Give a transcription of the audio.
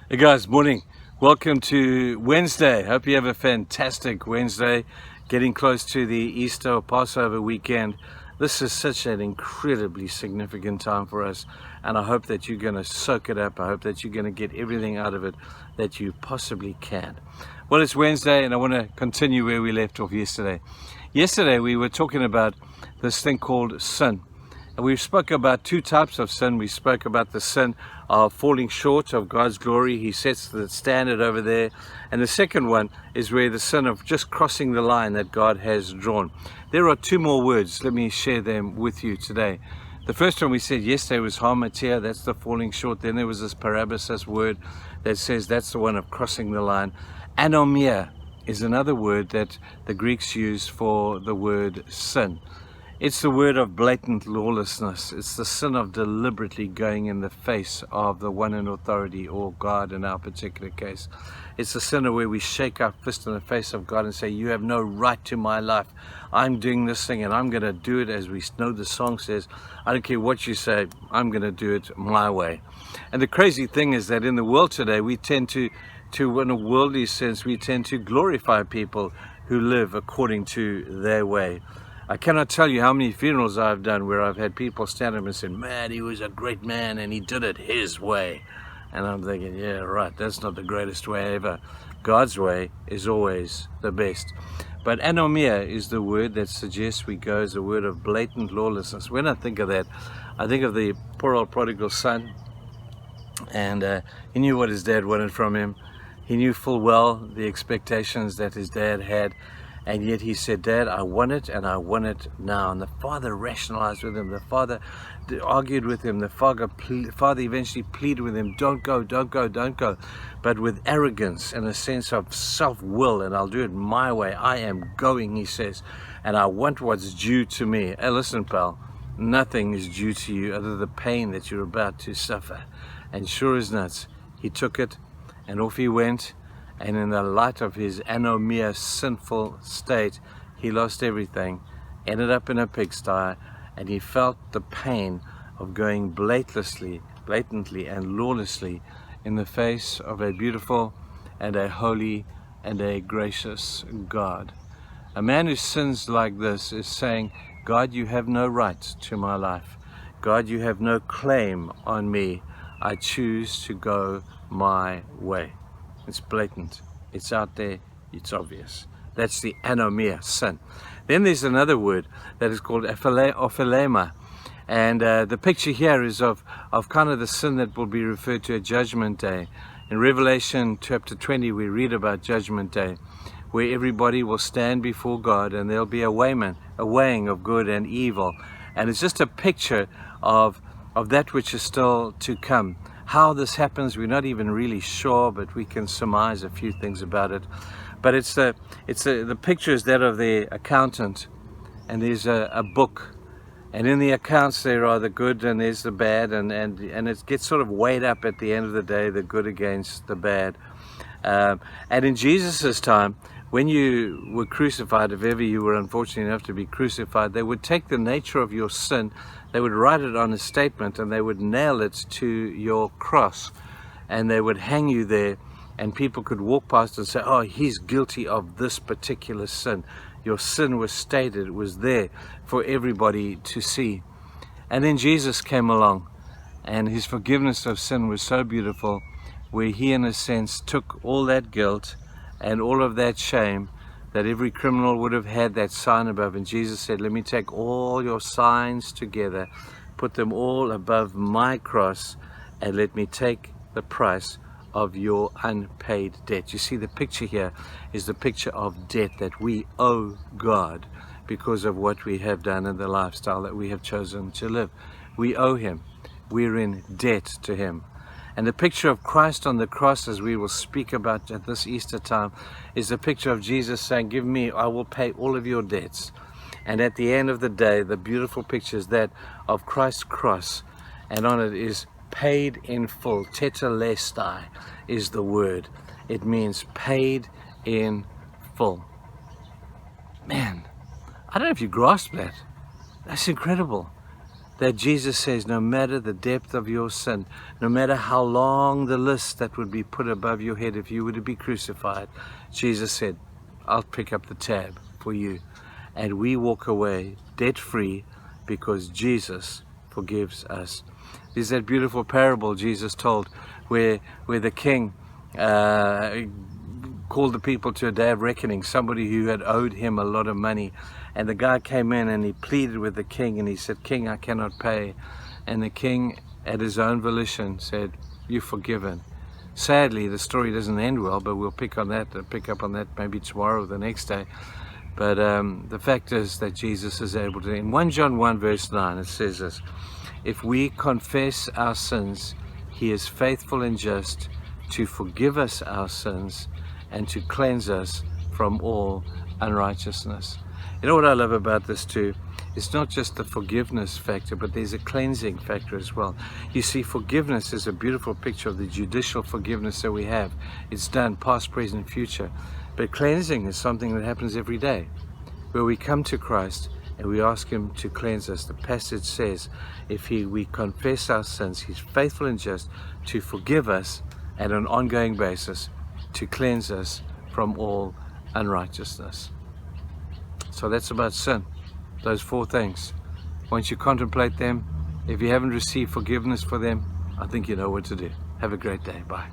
Hey guys, morning. Welcome to Wednesday. Hope you have a fantastic Wednesday. Getting close to the Easter or Passover weekend. This is such an incredibly significant time for us, and I hope that you're going to soak it up. I hope that you're going to get everything out of it that you possibly can. Well, it's Wednesday, and I want to continue where we left off yesterday. Yesterday, we were talking about this thing called sin. And we spoke about two types of sin. We spoke about the sin of falling short of God's glory. He sets the standard over there. And the second one is where the sin of just crossing the line that God has drawn. There are two more words. Let me share them with you today. The first one we said yesterday was hamartia, that's the falling short. Then there was this parabasis word that says that's the one of crossing the line. Anomia is another word that the Greeks use for the word sin. It's the word of blatant lawlessness. It's the sin of deliberately going in the face of the one in authority, or God in our particular case. It's the sin of where we shake our fist in the face of God and say, you have no right to my life. I'm doing this thing and I'm going to do it as we know the song says. I don't care what you say, I'm going to do it my way. And the crazy thing is that in the world today, we tend to in a worldly sense, we tend to glorify people who live according to their way. I cannot tell you how many funerals I've done where I've had people stand up and say, man, he was a great man and he did it his way. And I'm thinking, yeah, right, that's not the greatest way ever. God's way is always the best. But anomia is the word that suggests we go as a word of blatant lawlessness. When I think of that, I think of the poor old prodigal son. And he knew what his dad wanted from him. He knew full well the expectations that his dad had. And yet he said, Dad, I want it and I want it now. And the father rationalized with him. The father argued with him. The father eventually pleaded with him, don't go, don't go, don't go. But with arrogance and a sense of self-will, and I'll do it my way. I am going, he says, and I want what's due to me. Hey, listen, pal, nothing is due to you other than the pain that you're about to suffer. And sure as nuts, he took it and off he went. And in the light of his anomia, sinful state, he lost everything, ended up in a pigsty, and he felt the pain of going blatantly and lawlessly in the face of a beautiful and a holy and a gracious God. A man who sins like this is saying, God, you have no right to my life. God, you have no claim on me. I choose to go my way. It's blatant, it's out there, it's obvious. That's the anomia, sin. Then there's another word that is called ophelema. And the picture here is of kind of the sin that will be referred to at Judgment Day. In Revelation chapter 20, we read about Judgment Day, where everybody will stand before God and there'll be a weighing of good and evil. And it's just a picture of that which is still to come. How this happens, we're not even really sure, but we can surmise a few things about it. But the picture is that of the accountant, and there's a book, and in the accounts there are the good and there's the bad, and it gets sort of weighed up at the end of the day, the good against the bad. And in Jesus's time, when you were crucified, if ever you were unfortunate enough to be crucified, they would take the nature of your sin, they would write it on a statement, and they would nail it to your cross, and they would hang you there, and people could walk past and say, oh, he's guilty of this particular sin. Your sin was stated, it was there for everybody to see. And then Jesus came along, and his forgiveness of sin was so beautiful, where he, in a sense, took all that guilt and all of that shame that every criminal would have had that sign above. And Jesus said, let me take all your signs together, put them all above my cross, and let me take the price of your unpaid debt. You see, the picture here is the picture of debt that we owe God because of what we have done and the lifestyle that we have chosen to live. We owe him. We're in debt to him. And the picture of Christ on the cross, as we will speak about at this Easter time, is the picture of Jesus saying, give me, I will pay all of your debts. And at the end of the day, the beautiful picture is that of Christ's cross, and on it is paid in full. Tetelestai is the word. It means paid in full. Man, I don't know if you grasp that. That's incredible. that Jesus says, no matter the depth of your sin, no matter how long the list that would be put above your head if you were to be crucified, Jesus said, I'll pick up the tab for you. And we walk away debt-free because Jesus forgives us. There's that beautiful parable Jesus told where the king called the people to a day of reckoning, somebody who had owed him a lot of money. And the guy came in and he pleaded with the king and he said, King, I cannot pay. And the king, at his own volition, said, you're forgiven. Sadly, the story doesn't end well, but we'll pick up on that maybe tomorrow or the next day. But the fact is that Jesus is able to. In 1 John 1 verse 9, it says this, if we confess our sins, he is faithful and just to forgive us our sins and to cleanse us from all unrighteousness. You know what I love about this too? It's not just the forgiveness factor, but there's a cleansing factor as well. You see, forgiveness is a beautiful picture of the judicial forgiveness that we have. It's done past, present, future. But cleansing is something that happens every day, where we come to Christ and we ask him to cleanse us. The passage says, if we confess our sins, he's faithful and just to forgive us at an ongoing basis, to cleanse us from all unrighteousness. So that's about sin, those 4 things. Once you contemplate them, if you haven't received forgiveness for them, I think you know what to do. Have a great day. Bye.